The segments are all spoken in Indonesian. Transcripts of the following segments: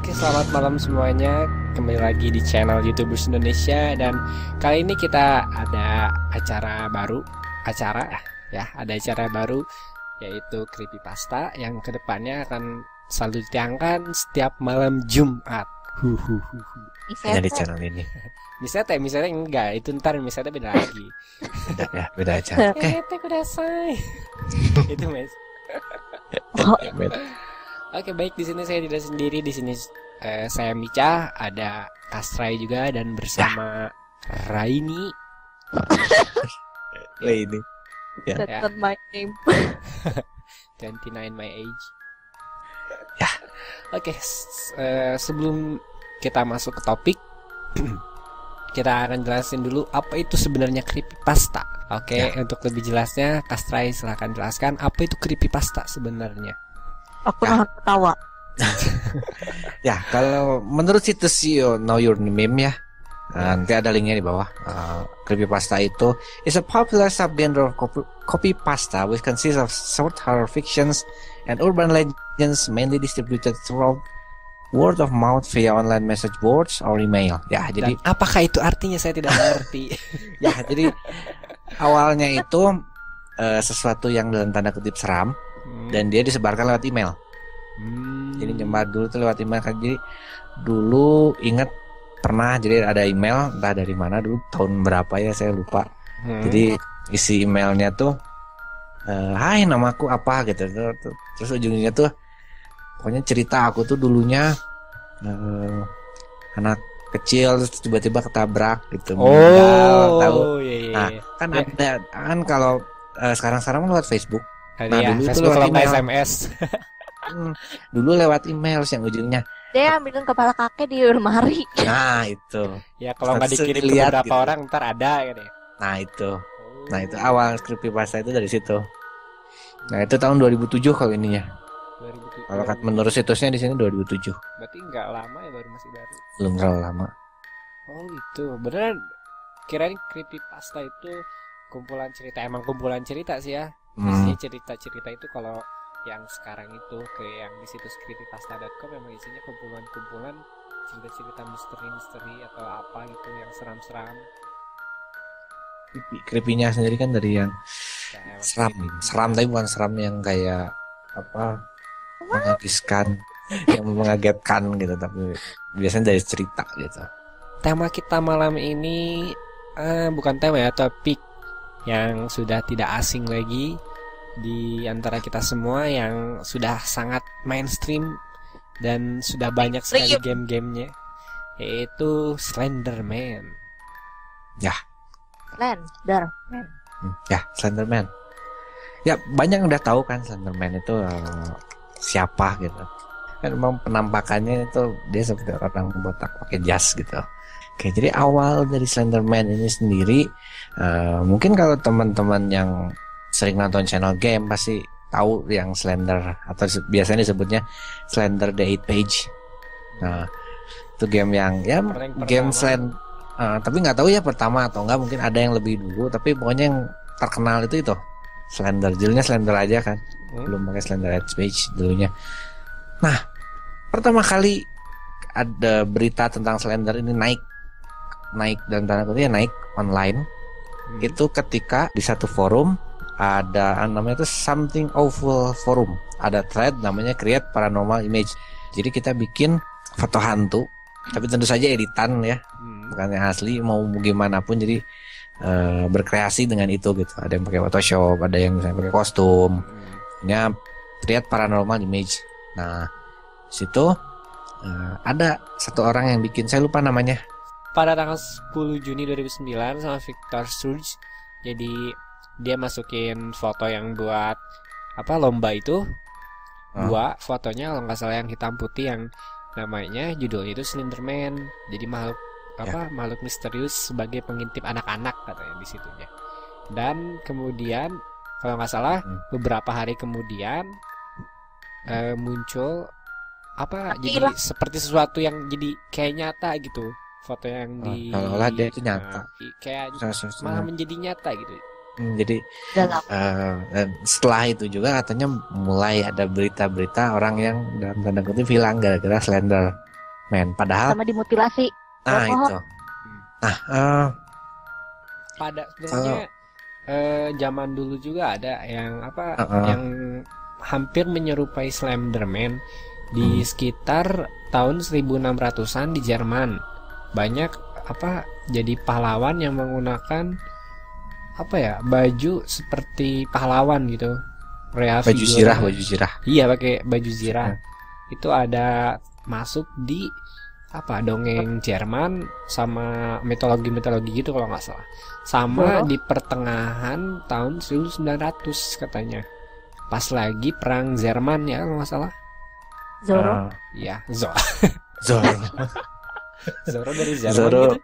Oke, selamat malam semuanya. Kembali lagi di channel YouTubers Indonesia dan kali ini kita ada acara baru. Ada acara baru yaitu Creepypasta yang kedepannya akan selalu ditayangkan setiap malam Jumat. Hanya di channel ini. Misalnya enggak, itu ntar misalnya beda lagi. Beda ya, beda aja. Oke. Udah say. Itu mes. Oke, baik, di sini saya tidak sendiri. Di sini saya Mica, ada Kastrai juga dan bersama Raini. Ini. Ya. That's not my name. 29 my age. Ya. Oke, sebelum kita masuk ke topik, kita akan jelasin dulu apa itu sebenarnya creepypasta. Oke, untuk lebih jelasnya, Kastrai silahkan jelaskan apa itu creepypasta sebenarnya. Aku nahan ketawa. Ya, kalau menurut situs Know Your Meme ya, nanti ada linknya di bawah. Creepypasta itu is a popular subgenre of copypasta which consists of short horror fictions and urban legends mainly distributed through word of mouth via online message boards or email. Ya, jadi apakah itu artinya saya tidak mengerti. ya, jadi awalnya itu sesuatu yang dalam tanda kutip seram dan dia disebarkan lewat email. Jadi nyebar dulu tuh lewat email kan. Jadi dulu ingat pernah jadi ada email entah dari mana dulu tahun berapa ya saya lupa. Jadi isi emailnya tuh hai namaku apa gitu. Terus ujungnya tuh pokoknya cerita aku tuh dulunya anak kecil terus tiba-tiba ketabrak gitu. Meninggal, tahu. Iya. Nah, kan ada kan kalau sekarang lewat Facebook. Nah, ya, dulu itu Facebook lewat email. SMS. Dulu lewat email yang ujungnya. Dia ambilin kepala kakek di lemari. Nah, itu. Ya, kalau nggak dikirim ke Lihat beberapa gitu. orang ntar ada gitu ya. Nah, itu. Nah, itu awal creepypasta itu dari situ. Nah, itu tahun 2007 kalau ininya. 2007. Kalau menurut situsnya di sini 2007. Berarti nggak lama ya, masih baru. Belum terlalu lama. Oh gitu, beneran kirain creepypasta itu kumpulan cerita, emang kumpulan cerita sih ya. Isinya cerita-cerita itu kalau yang sekarang itu kayak yang di situs creepypasta.com memang isinya kumpulan-kumpulan cerita-cerita misteri-misteri atau apa gitu yang seram-seram. Creepy-nya sendiri kan dari yang Ya, seram tapi bukan seram yang kayak apa menghabiskan yang mengagetkan gitu, tapi biasanya dari cerita gitu. Tema kita malam ini bukan tema ya, topik yang sudah tidak asing lagi di antara kita semua, yang sudah sangat mainstream dan sudah banyak sekali game-gamenya, yaitu Slenderman. Ya. Slenderman. Ya, Slenderman. Ya, banyak yang udah tahu kan Slenderman itu siapa gitu. Kan memang penampakannya itu dia seperti orang botak pakai jas gitu. Oke, jadi awal dari Slenderman ini sendiri, mungkin kalau teman-teman yang sering nonton channel game pasti tahu yang Slender, atau biasanya disebutnya Slender the 8 Page. Nah, itu game yang ya game Slend, tapi nggak tahu ya pertama atau enggak, mungkin ada yang lebih dulu, tapi pokoknya yang terkenal itu Slender, judulnya Slender aja kan, belum pakai Slender 8 Page dulunya. Nah, pertama kali ada berita tentang Slender ini naik dan tanda kutip naik online itu ketika di satu forum ada namanya itu Something Awful Forum, ada thread namanya Create Paranormal Image. Jadi kita bikin foto hantu tapi tentu saja editan ya, bukan yang asli, mau gimana pun. Jadi berkreasi dengan itu gitu. Ada yang pakai Photoshop, ada yang misalnya pakai kostum. Ini Create Paranormal Image. Nah, situ ada satu orang yang bikin, saya lupa namanya. Pada tanggal 10 Juni 2009 sama Victor Surge. Jadi dia masukin foto yang buat apa lomba itu. Dua fotonya kalau nggak salah yang hitam putih, yang namanya judulnya itu Slenderman. Jadi makhluk misterius sebagai pengintip anak-anak katanya di situnya. Dan kemudian kalau nggak salah beberapa hari kemudian muncul apa, jadi seperti sesuatu yang jadi kayak nyata gitu. Foto yang kalau dia itu nyata, kayak malah menjadi nyata gitu. Jadi dan setelah itu juga katanya mulai ada berita-berita orang yang dalam tanda kutip hilang gara-gara Slender. Man. Padahal, sama dimutilasi. nah Oh, itu. Nah, Pada sebenarnya zaman dulu juga ada yang apa Heeh. yang hampir menyerupai Slenderman di sekitar tahun 1600-an di Jerman. Banyak apa jadi pahlawan yang menggunakan apa ya baju seperti pahlawan gitu. Rea baju figura. zirah. Iya, pakai baju zirah. Itu ada masuk di apa dongeng Jerman sama mitologi gitu kalau nggak salah. Sama Zoro. di pertengahan tahun 1900 katanya. Pas lagi perang Jerman ya kalau nggak salah. Zoro. Iya, Zoro. Zoro dari Jerman Zoro.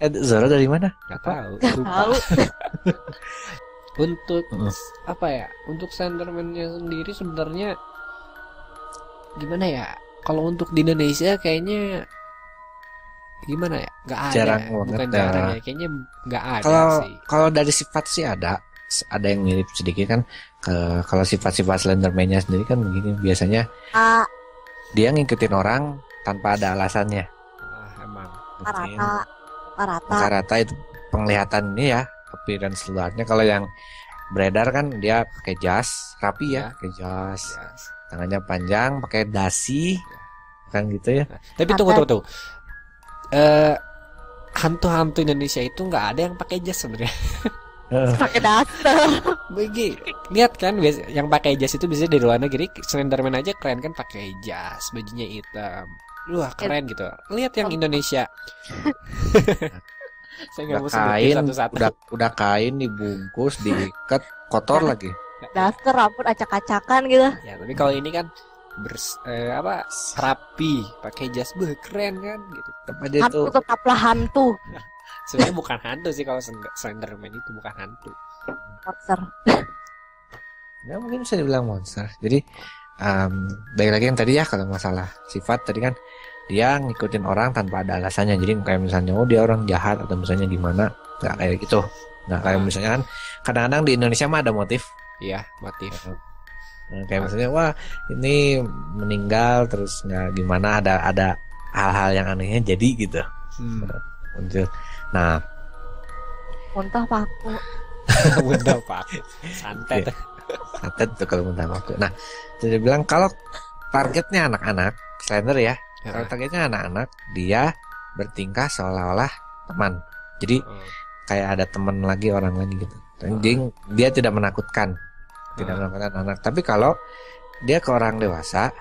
gitu. Zoro dari mana? Nggak tahu. Lupa. Tahu. Untuk Heeh. apa ya? Untuk Slenderman-nya sendiri sebenarnya gimana ya? Kalau untuk di Indonesia kayaknya gimana ya? Nggak ada. Jarang banget, Bukan ya. jarang ya. Kayaknya nggak ada Kalau sih. kalau dari sifat sih ada yang mirip sedikit kan. Kalau sifat-sifat Slenderman-nya sendiri kan begini, biasanya Ah, dia ngikutin orang tanpa ada alasannya. Emang. rata. Muka rata itu penglihatan ini ya, appearance luarnya. Kalau yang beredar kan dia pakai jas, rapi ya, pakai jas, Ya. tangannya panjang, pakai dasi, kan gitu ya. Tapi tunggu. Hantu-hantu Indonesia itu nggak ada yang pakai jas sebenarnya. Pakai daster. Bagi lihat kan yang pakai jas itu biasanya dari luar negeri. Slenderman aja keren kan pakai jas, bajunya hitam. Wah keren gitu. Lihat yang Indonesia. Saya nggak Udah mau sebutin kain, satu-satu. udah kain dibungkus, diikat, kotor lagi. Daster rambut acak-acakan gitu. Ya tapi kalau ini kan rapi, pakai jas, keren kan gitu. Apa dia Hantu tuh? tetaplah hantu. Sebenarnya bukan hantu sih kalau Slenderman itu bukan hantu. Monster. Ya mungkin bisa dibilang monster. Jadi baik lagi yang tadi ya, kalau masalah sifat tadi kan dia ngikutin orang tanpa ada alasannya. Jadi kayak misalnya dia orang jahat atau misalnya gimana, nggak kayak gitu. Nggak kayak misalnya kan kadang-kadang di Indonesia mah ada motif. Iya, motif. Kayak misalnya wah ini meninggal terus nggak gimana, ada hal-hal yang anehnya jadi gitu. Muncul. Nah, Muntah paku. Mudah Pak. Santet. santet tuh kalau muntah aku. Nah, jadi bilang kalau targetnya anak-anak, Slender ya. Kalau targetnya anak-anak, dia bertingkah seolah-olah teman. Jadi kayak ada teman lagi, orang lagi gitu. Jadi dia tidak menakutkan, anak. Tapi kalau dia ke orang dewasa,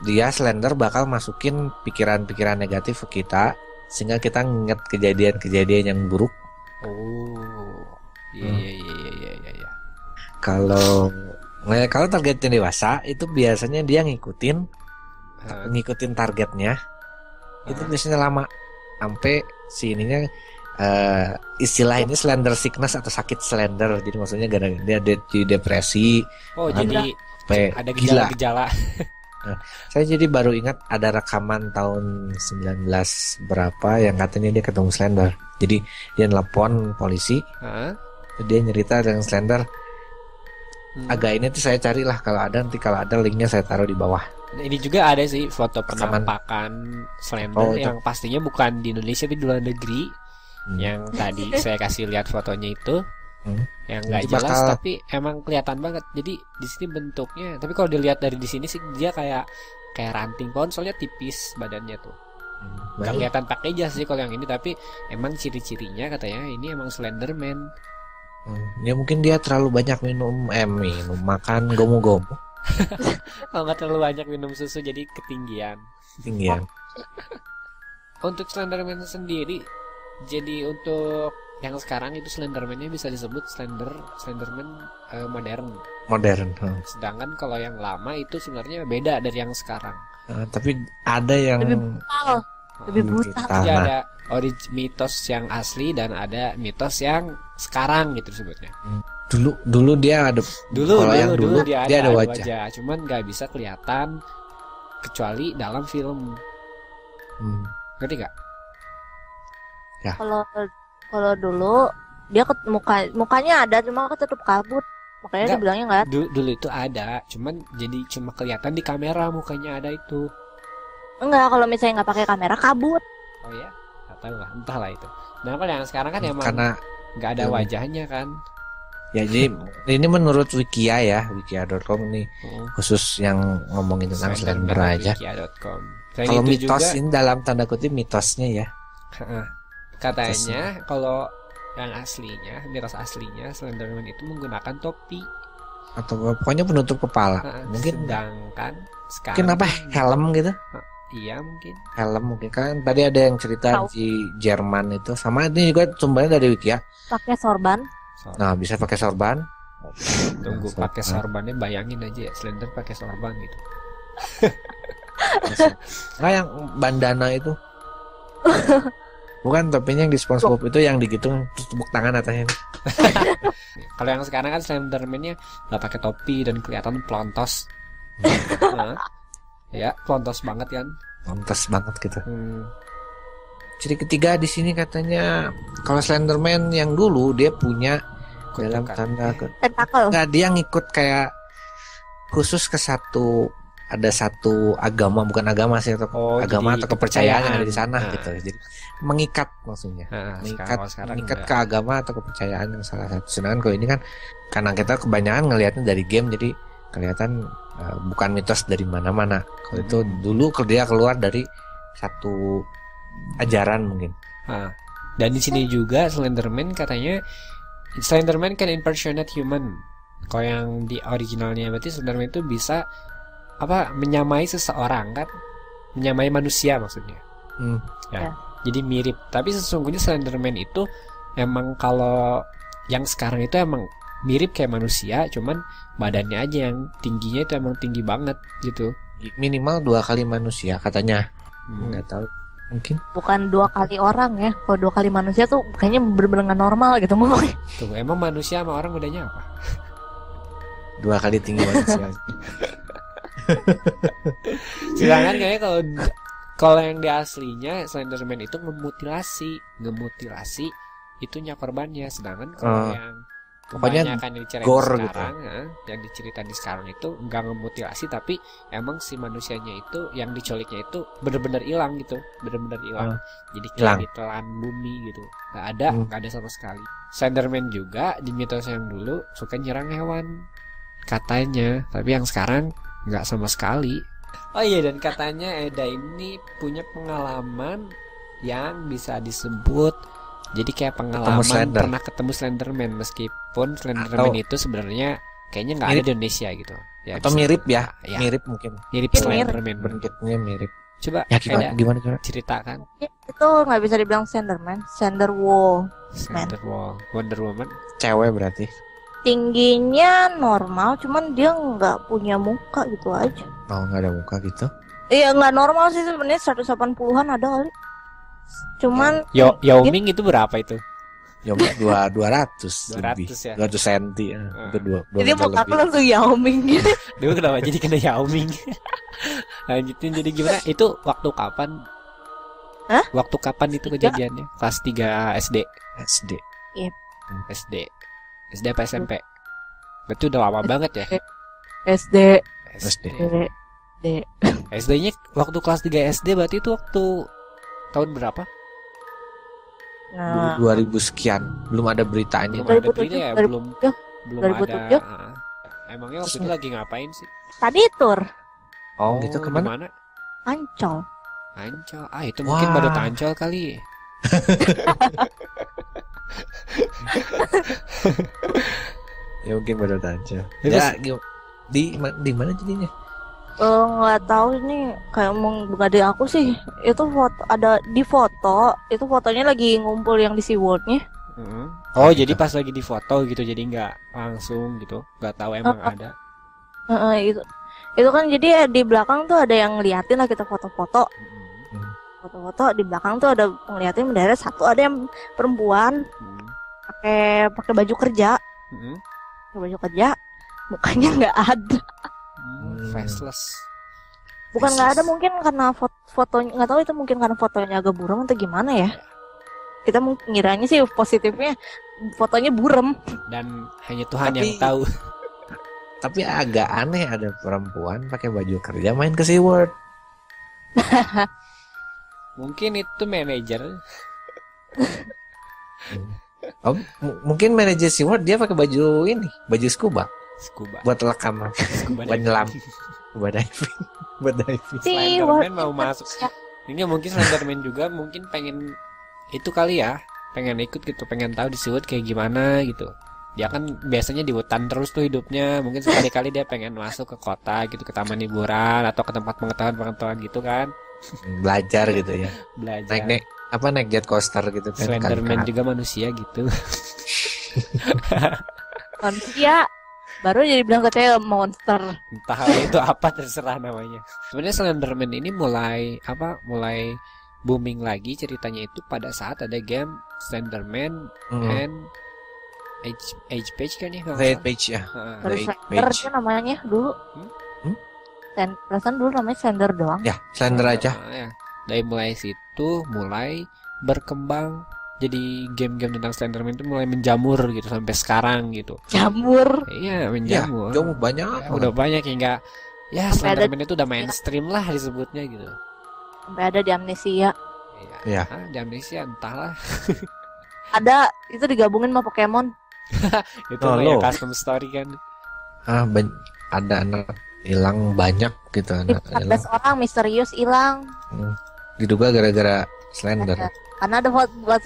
dia Slender bakal masukin pikiran-pikiran negatif ke kita, sehingga kita ingat kejadian-kejadian yang buruk. Oh, iya. Kalau targetnya dewasa, itu biasanya dia ngikutin targetnya. Itu biasanya lama, sampai si ininya istilah ini slender sickness atau sakit slender. Jadi maksudnya gara-gara dia depresi. Oh, jadi sampai ada gila. gejala-gejala. Saya jadi baru ingat ada rekaman tahun 19 berapa yang katanya dia ketemu Slender. Jadi dia nelpon polisi, dia nyerita dengan Slender. Agak ini tuh saya carilah kalau ada linknya saya taruh di bawah. Nah, ini juga ada sih foto penampakan Slender yang pastinya bukan di Indonesia tapi di luar negeri. Yang tadi saya kasih lihat fotonya itu. Yang nggak jelas tapi emang kelihatan banget. Jadi di sini bentuknya, tapi kalau dilihat dari di sini sih dia kayak ranting pohon, soalnya tipis badannya tuh. Nggak kelihatan pakai jas sih kalau yang ini, tapi emang ciri-cirinya katanya ini emang Slenderman. Ya mungkin dia terlalu banyak minum makan gomu-gomu. Kalau nggak terlalu banyak minum susu jadi ketinggian. Untuk Slenderman sendiri, jadi untuk yang sekarang itu Slenderman-nya bisa disebut Slenderman modern. Sedangkan kalau yang lama itu sebenarnya beda dari yang sekarang. Tapi ada yang lebih brutal. Jadi ada mitos yang asli dan ada mitos yang sekarang gitu disebutnya. Dulu dia ada. Dulu dia ada wajah. Cuman nggak bisa kelihatan kecuali dalam film. Ngerti nggak? Ya. Kalau dulu dia mukanya ada cuma ketutup kabut, makanya dia bilangnya nggak ada. Dulu itu ada, cuma kelihatan di kamera mukanya ada itu. Enggak, kalau misalnya nggak pakai kamera kabut. Oh ya, nggak tahu lah, entahlah itu. Nah kalau yang sekarang kan emang Karena nggak ada wajahnya kan. ya jadi ini menurut Wikia ya, wikia.com nih khusus yang ngomongin tentang Slender aja. Wikia.com. Selain Kalau itu mitos juga, ini dalam tanda kutip mitosnya ya. katanya kalau yang aslinya, mitos aslinya Slenderman itu menggunakan topi. Atau pokoknya penutup kepala. Mungkin Sedangkan sekarang mungkin apa helm gitu. Iya mungkin. Helm mungkin kan tadi ada yang cerita di Jerman itu sama ini juga sumbernya dari Wikia. Pakai sorban. Nah, bisa pakai sorban. Tunggu pakai sorbannya, bayangin aja ya Slender pakai sorban gitu. Nah, yang bandana itu. Bukan topinya yang di SpongeBob itu yang digitung terus tepuk tangan atasnya. Kalau yang sekarang kan Slenderman-nya nggak pakai topi dan kelihatan pelontos. Ya, pelontos banget kan. Pelontos banget gitu. Ciri ketiga di sini katanya kalau Slenderman yang dulu dia punya dalam tanda tentakel. Enggak, dia ngikut kayak khusus ke satu agama, bukan agama sih, atau agama atau kepercayaan yang ada di sana gitu. Jadi mengikat maksudnya. Mengikat ke agama atau kepercayaan yang salah satu. Sedangkan kalau ini kan karena kita kebanyakan ngelihatnya dari game jadi kelihatan bukan mitos dari mana-mana. Kalau itu dulu dia keluar dari satu ajaran mungkin. Dan di sini juga Slenderman katanya Slenderman can impersonate human. Kalau yang di originalnya berarti Slenderman itu bisa menyamai seseorang kan, menyamai manusia maksudnya. Jadi mirip. Tapi sesungguhnya Slenderman itu emang kalau yang sekarang itu emang mirip kayak manusia, cuman badannya aja yang tingginya itu emang tinggi banget gitu. Minimal 2 kali manusia katanya. Nggak tahu. Mungkin bukan 2 kali orang ya. Kalau 2 kali manusia tuh kayaknya bener-bener nggak normal gitu ngomongnya. Tuh, emang manusia sama orang bedanya apa? 2 kali tinggi manusia. Sedangkan kayaknya kalau yang di aslinya Slenderman itu ngemutilasi itunya korbannya. Sedangkan kalau yang pokoknya kan diceritain gore sekarang, gitu. yang diceritain di sekarang itu enggak ngemutilasi, tapi emang si manusianya itu yang diculiknya itu bener-bener hilang gitu, bener-bener hilang. Jadi kayak ditelan bumi gitu, nggak ada sama sekali. Slenderman juga di mitos yang dulu suka nyerang hewan katanya, tapi yang sekarang nggak sama sekali. Oh iya, dan katanya Eda ini punya pengalaman yang bisa disebut jadi kayak pengalaman pernah ketemu Slenderman, meskipun Slenderman itu sebenarnya kayaknya nggak ada di Indonesia gitu. Ya, atau mirip ya, mirip mungkin. Mirip Slenderman, bentuknya mirip. Coba ya, gimana ceritakan. Itu nggak bisa dibilang Slenderman, Slenderwall. Wonder Woman. Cewek berarti. Tingginya normal, cuman dia nggak punya muka gitu aja. Oh, nggak ada muka gitu? Iya, nggak normal sih sebenarnya, 180-an ada kali. Cuman Yao Ming itu berapa itu? Yao Ming 200 ya. 200 cm ya. Itu 2 jadi muka aku langsung Yao Ming gitu. Dulu kenapa jadi kena Yao Ming? Lanjutin, jadi gimana? Itu waktu kapan? Hah? Waktu kapan itu kejadiannya? Kelas 3 SD. Yep. SD apa SMP? Berarti udah lama banget ya? SD. SD-nya waktu kelas 3 SD berarti itu waktu tahun berapa? Nah, 2000 sekian. Belum ada beritanya. Belum ada berita ya? Belum 2007. ada. Emangnya waktu itu lagi ngapain sih? Tadi tur. Oh, gitu kemana? Ancol. Itu mungkin baru Ancol kali. Ya mungkin baru Ancol. Ya, di mana jadinya? Nggak tahu ini, kayak bukan di aku sih. Itu foto ada di foto, itu fotonya lagi ngumpul yang di SeaWorld-nya. Oh, jadi pas lagi di foto gitu, jadi nggak langsung gitu, nggak tahu emang ada. Itu kan jadi di belakang tuh ada yang ngeliatin lah kita foto-foto. Foto-foto di belakang tuh ada ngeliatin mendarat satu, ada yang perempuan pakai baju kerja. Pakai baju kerja, mukanya nggak ada. Faceless. Bukan nggak ada, mungkin karena fotonya nggak tahu, itu mungkin karena fotonya agak buram atau gimana ya. Kita mungkin ngiranya sih positifnya fotonya buram. Dan hanya Tuhan yang tahu. Tapi agak aneh ada perempuan pakai baju kerja main ke SeaWorld. Mungkin itu manajer. Oh, mungkin manajer SeaWorld dia pakai baju ini, baju scuba Scuba. buat rekaman, Scuba buat diving. nyelam, buat diving, buat diving. Slenderman mau SeaWorld. masuk. Ini mungkin Slenderman juga mungkin pengen itu kali ya, pengen ikut gitu, pengen tahu di SeaWorld kayak gimana gitu. Dia kan biasanya di hutan terus tuh hidupnya, mungkin sekali-kali dia pengen masuk ke kota gitu, ke taman hiburan atau ke tempat pengetahuan-pengetahuan gitu kan, Belajar gitu ya. belajar. Naik jet coaster gitu kan. Slenderman Kan. juga manusia gitu. Manusia baru jadi bilang katanya monster. Entah hal itu apa, terserah namanya. Sebenarnya Slenderman ini mulai booming lagi ceritanya itu pada saat ada game Slenderman and Age Page kan ya kalau nggak Red salah. page ya. Heeh. Baru The Slender Page. itu namanya dulu. Perasaan dulu namanya Slender doang. Ya, Slender aja. Ya. Dari mulai situ mulai berkembang, jadi game-game tentang Slenderman itu mulai menjamur gitu sampai sekarang gitu. Jamur. Iya, Ya, menjamur. jauh banyak. Ya, udah banyak hingga ya Sampai ada- Slenderman itu udah mainstream lah disebutnya gitu. Sampai ada di Amnesia. Iya. Di Amnesia entahlah. Ada itu digabungin sama Pokemon. Itu Oh, mah ya lo. custom story kan. Ada anak hilang banyak gitu, anak hilang. 14 orang misterius hilang. Diduga gara-gara Slender. Karena ada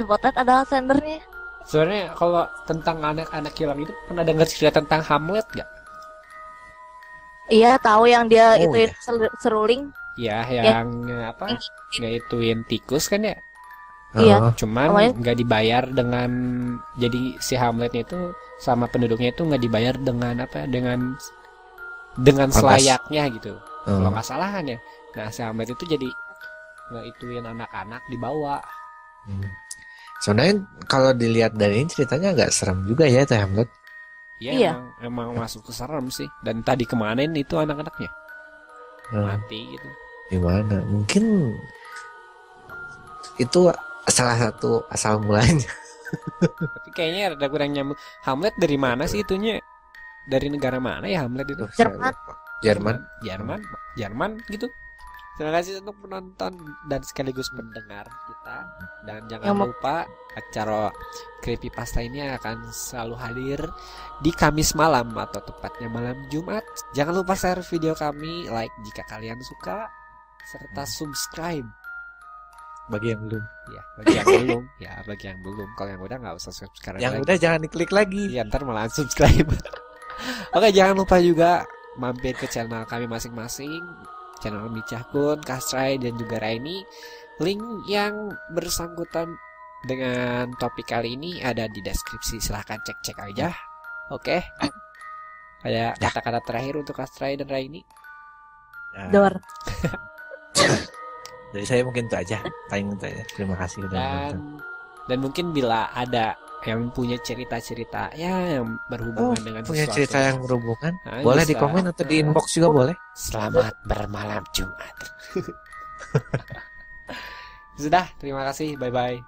Potret ada Slendernya. Sebenarnya kalau tentang anak-anak hilang itu pernah dengar cerita tentang Hamlet gak? Iya, tahu yang dia Oh, itu iya. seruling. Ya, yang apa? Ngaituin tikus kan ya? Iya. Cuman Awalnya- nggak dibayar dengan, jadi si Hamletnya itu sama penduduknya itu nggak dibayar dengan apa? Dengan Pantas. selayaknya gitu. Kalau Oh. nggak salah kan ya. Nah, si Hamlet itu jadi ngaituin anak-anak dibawa. Sebenarnya kalau dilihat dari ini ceritanya agak serem juga ya itu Hamlet. Ya, Iya. emang masuk ke serem sih. Dan tadi kemarin itu anak-anaknya mati gitu. Gimana? Mungkin itu salah satu asal mulanya. Tapi kayaknya ada kurang nyambung. Hamlet dari mana sih itunya? Dari negara mana ya Hamlet itu? Jerman. Jerman. Jerman gitu. Terima kasih untuk penonton dan sekaligus pendengar kita. Dan jangan Yang mau- lupa acara Creepypasta ini akan selalu hadir di Kamis malam atau tepatnya malam Jumat. Jangan lupa share video kami, like jika kalian suka, serta subscribe. Bagi yang belum. Ya, bagi yang belum, ya bagi yang belum. Kalau yang udah nggak usah subscribe Yang lagi. udah jangan diklik lagi. Iya, ntar malah subscribe. Oke, jangan lupa juga mampir ke channel kami masing-masing, channel Micahkun, Kastrai, dan juga Raini. Link yang bersangkutan dengan topik kali ini ada di deskripsi, silahkan cek-cek aja. Oke. Ada kata-kata terakhir untuk Kastrai dan Raini? Nah, Dor. dari saya mungkin itu aja. Paling itu aja. Terima kasih udah nonton. Dan mungkin bila ada yang punya cerita-cerita ya yang berhubungan dengan Punya sesuatu cerita yang berhubungan? Nah, Boleh bisa. di komen atau di inbox juga boleh. Selamat bermalam Jumat. Sudah, terima kasih. Bye-bye.